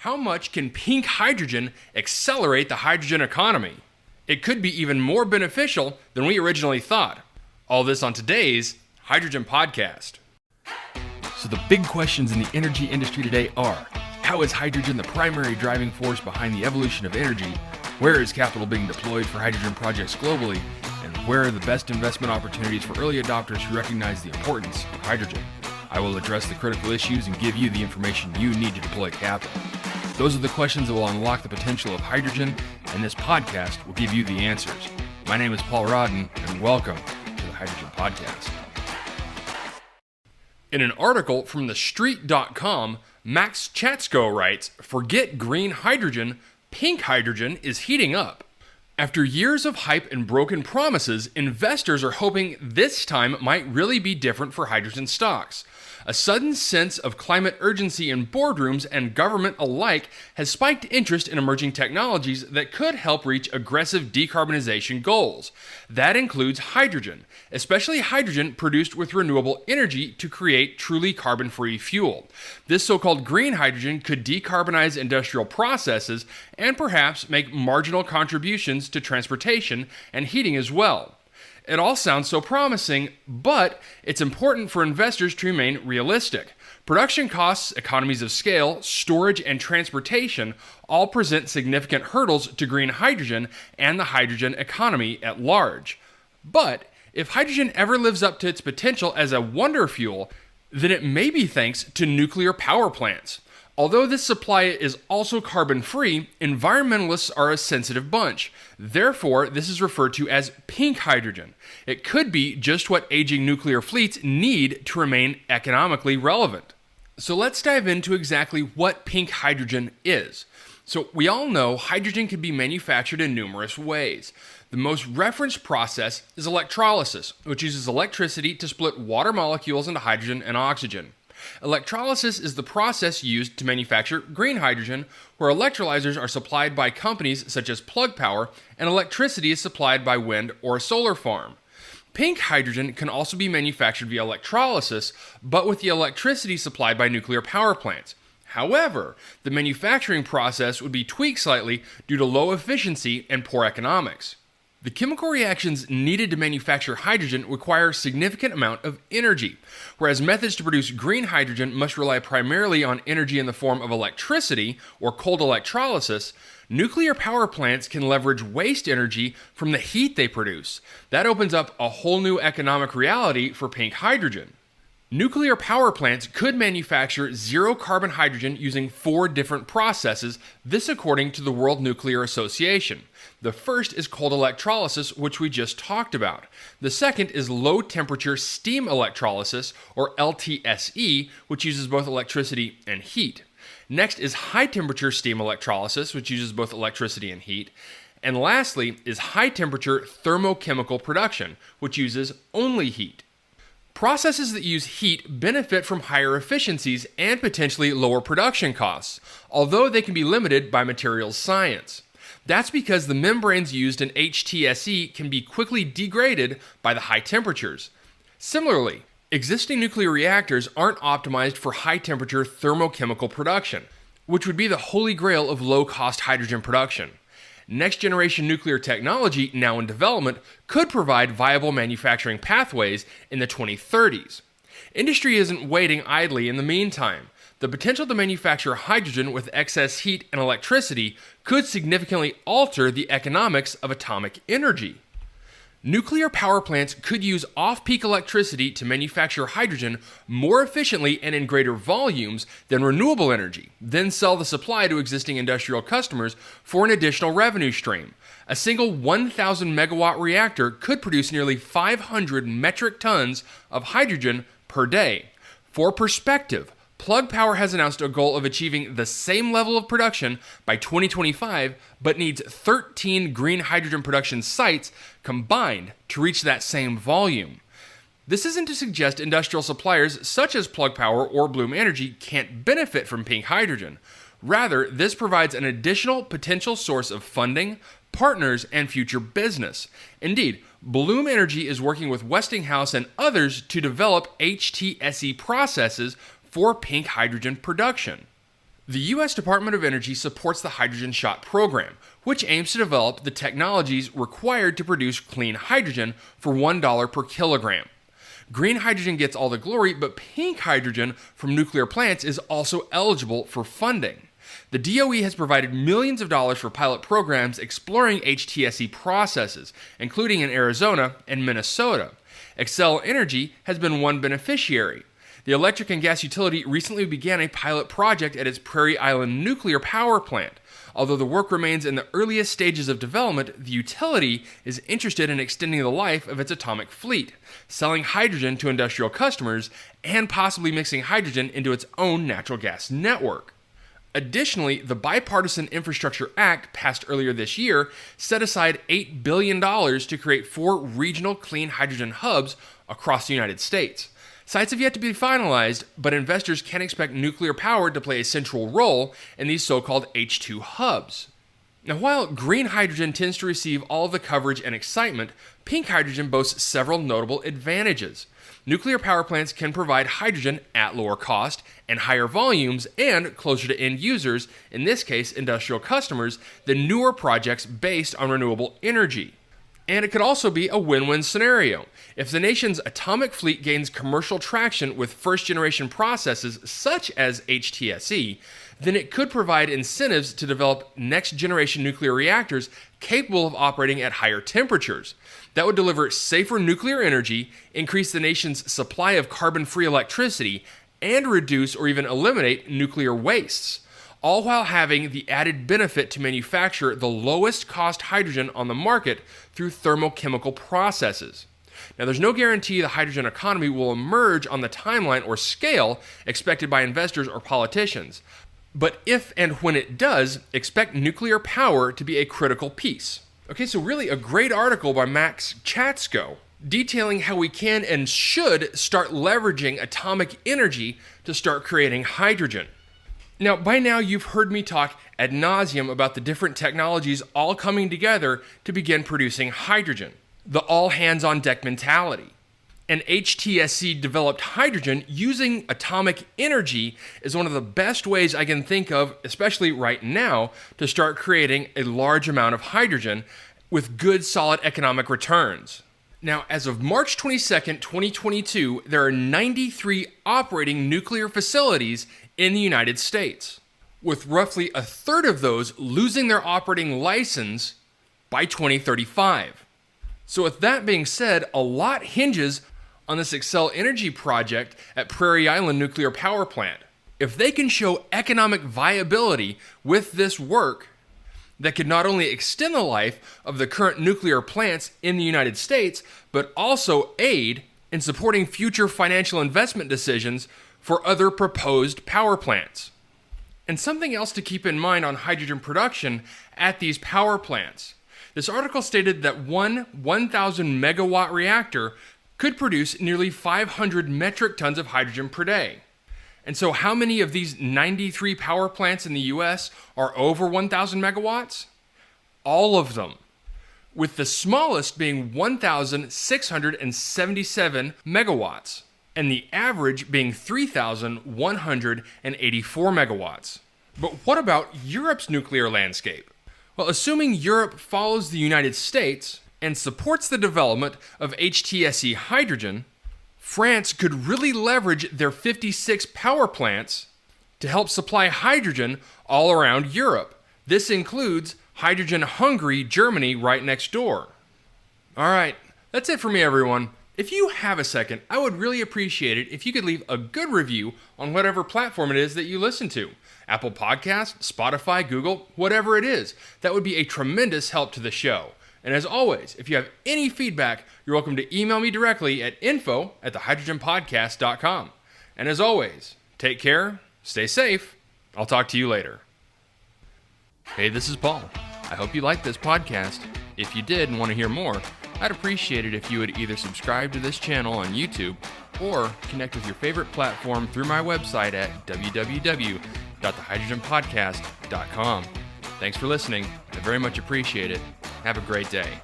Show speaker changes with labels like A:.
A: How much can pink hydrogen accelerate the hydrogen economy? It could be even more beneficial than we originally thought. All this on today's Hydrogen Podcast. So the big questions in the energy industry today are, how is hydrogen the primary driving force behind the evolution of energy? Where is capital being deployed for hydrogen projects globally? And where are the best investment opportunities for early adopters who recognize the importance of hydrogen? I will address the critical issues and give you the information you need to deploy capital. Those are the questions that will unlock the potential of hydrogen, and this podcast will give you the answers. My name is Paul Rodden, and welcome to the Hydrogen Podcast. In an article from TheStreet.com, Max Chatsko writes, "Forget green hydrogen, pink hydrogen is heating up." After years of hype and broken promises, investors are hoping this time might really be different for hydrogen stocks. A sudden sense of climate urgency in boardrooms and government alike has spiked interest in emerging technologies that could help reach aggressive decarbonization goals. That includes hydrogen, especially hydrogen produced with renewable energy to create truly carbon-free fuel. This so-called green hydrogen could decarbonize industrial processes and perhaps make marginal contributions to transportation and heating as well. It all sounds so promising, but it's important for investors to remain realistic. Production costs, economies of scale, storage, and transportation all present significant hurdles to green hydrogen and the hydrogen economy at large. But if hydrogen ever lives up to its potential as a wonder fuel, then it may be thanks to nuclear power plants. Although this supply is also carbon-free, environmentalists are a sensitive bunch. Therefore, this is referred to as pink hydrogen. It could be just what aging nuclear fleets need to remain economically relevant. So let's dive into exactly what pink hydrogen is. So we all know hydrogen can be manufactured in numerous ways. The most referenced process is electrolysis, which uses electricity to split water molecules into hydrogen and oxygen. Electrolysis is the process used to manufacture green hydrogen, where electrolyzers are supplied by companies such as Plug Power, and electricity is supplied by wind or a solar farm. Pink hydrogen can also be manufactured via electrolysis, but with the electricity supplied by nuclear power plants. However, the manufacturing process would be tweaked slightly due to low efficiency and poor economics. The chemical reactions needed to manufacture hydrogen require a significant amount of energy. Whereas methods to produce green hydrogen must rely primarily on energy in the form of electricity or cold electrolysis, nuclear power plants can leverage waste energy from the heat they produce. That opens up a whole new economic reality for pink hydrogen. Nuclear power plants could manufacture zero-carbon hydrogen using 4 different processes, this according to the World Nuclear Association. The first is cold electrolysis, which we just talked about. The second is low-temperature steam electrolysis, or LTSE, which uses both electricity and heat. Next is high-temperature steam electrolysis, which uses both electricity and heat. And lastly is high-temperature thermochemical production, which uses only heat. Processes that use heat benefit from higher efficiencies and potentially lower production costs, although they can be limited by materials science. That's because the membranes used in HTSE can be quickly degraded by the high temperatures. Similarly, existing nuclear reactors aren't optimized for high-temperature thermochemical production, which would be the holy grail of low-cost hydrogen production. Next-generation nuclear technology, now in development, could provide viable manufacturing pathways in the 2030s. Industry isn't waiting idly in the meantime. The potential to manufacture hydrogen with excess heat and electricity could significantly alter the economics of atomic energy. Nuclear power plants could use off-peak electricity to manufacture hydrogen more efficiently and in greater volumes than renewable energy, then sell the supply to existing industrial customers for an additional revenue stream. A single 1,000 megawatt reactor could produce nearly 500 metric tons of hydrogen per day. For perspective, Plug Power has announced a goal of achieving the same level of production by 2025, but needs 13 green hydrogen production sites combined to reach that same volume. This isn't to suggest industrial suppliers such as Plug Power or Bloom Energy can't benefit from pink hydrogen. Rather, this provides an additional potential source of funding, partners, and future business. Indeed, Bloom Energy is working with Westinghouse and others to develop HTSE processes for pink hydrogen production. The U.S. Department of Energy supports the Hydrogen Shot program, which aims to develop the technologies required to produce clean hydrogen for $1 per kilogram. Green hydrogen gets all the glory, but pink hydrogen from nuclear plants is also eligible for funding. The DOE has provided millions of dollars for pilot programs exploring HTSE processes, including in Arizona and Minnesota. Xcel Energy has been one beneficiary. The electric and gas utility recently began a pilot project at its Prairie Island nuclear power plant. Although the work remains in the earliest stages of development, the utility is interested in extending the life of its atomic fleet, selling hydrogen to industrial customers, and possibly mixing hydrogen into its own natural gas network. Additionally, the Bipartisan Infrastructure Act, passed earlier this year, set aside $8 billion to create 4 regional clean hydrogen hubs across the United States. Sites have yet to be finalized, but investors can expect nuclear power to play a central role in these so-called H2 hubs. Now, while green hydrogen tends to receive all the coverage and excitement, pink hydrogen boasts several notable advantages. Nuclear power plants can provide hydrogen at lower cost and higher volumes and closer to end users, in this case industrial customers, than newer projects based on renewable energy. And it could also be a win-win scenario. If the nation's atomic fleet gains commercial traction with first-generation processes such as HTSE, then it could provide incentives to develop next-generation nuclear reactors capable of operating at higher temperatures. That would deliver safer nuclear energy, increase the nation's supply of carbon-free electricity, and reduce or even eliminate nuclear wastes, all while having the added benefit to manufacture the lowest cost hydrogen on the market through thermochemical processes. Now, there's no guarantee the hydrogen economy will emerge on the timeline or scale expected by investors or politicians. But if and when it does, expect nuclear power to be a critical piece. Okay, so really a great article by Max Chatsko detailing how we can and should start leveraging atomic energy to start creating hydrogen. Now, by now you've heard me talk ad nauseum about the different technologies all coming together to begin producing hydrogen. The all-hands-on-deck mentality. And HTSE developed hydrogen using atomic energy is one of the best ways I can think of, especially right now, to start creating a large amount of hydrogen with good, solid economic returns. Now, as of March 22nd, 2022, there are 93 operating nuclear facilities in the United States, with roughly a third of those losing their operating license by 2035. So with that being said, a lot hinges on this Xcel Energy project at Prairie Island Nuclear Power Plant. If they can show economic viability with this work that could not only extend the life of the current nuclear plants in the United States, but also aid in supporting future financial investment decisions for other proposed power plants. And something else to keep in mind on hydrogen production at these power plants. This article stated that one 1,000 megawatt reactor could produce nearly 500 metric tons of hydrogen per day. And so how many of these 93 power plants in the US are over 1,000 megawatts? All of them, with the smallest being 1,677 megawatts, and the average being 3,184 megawatts. But what about Europe's nuclear landscape? Well, assuming Europe follows the United States and supports the development of HTSE hydrogen, France could really leverage their 56 power plants to help supply hydrogen all around Europe. This includes hydrogen-hungry Germany right next door. All right, that's it for me, everyone. If you have a second, I would really appreciate it if you could leave a good review on whatever platform it is that you listen to. Apple Podcasts, Spotify, Google, whatever it is. That would be a tremendous help to the show. And as always, if you have any feedback, you're welcome to email me directly at info@thehydrogenpodcast.com. And as always, take care, stay safe. I'll talk to you later. Hey, this is Paul. I hope you liked this podcast. If you did and want to hear more, I'd appreciate it if you would either subscribe to this channel on YouTube or connect with your favorite platform through my website at www.thehydrogenpodcast.com. Thanks for listening. I very much appreciate it. Have a great day.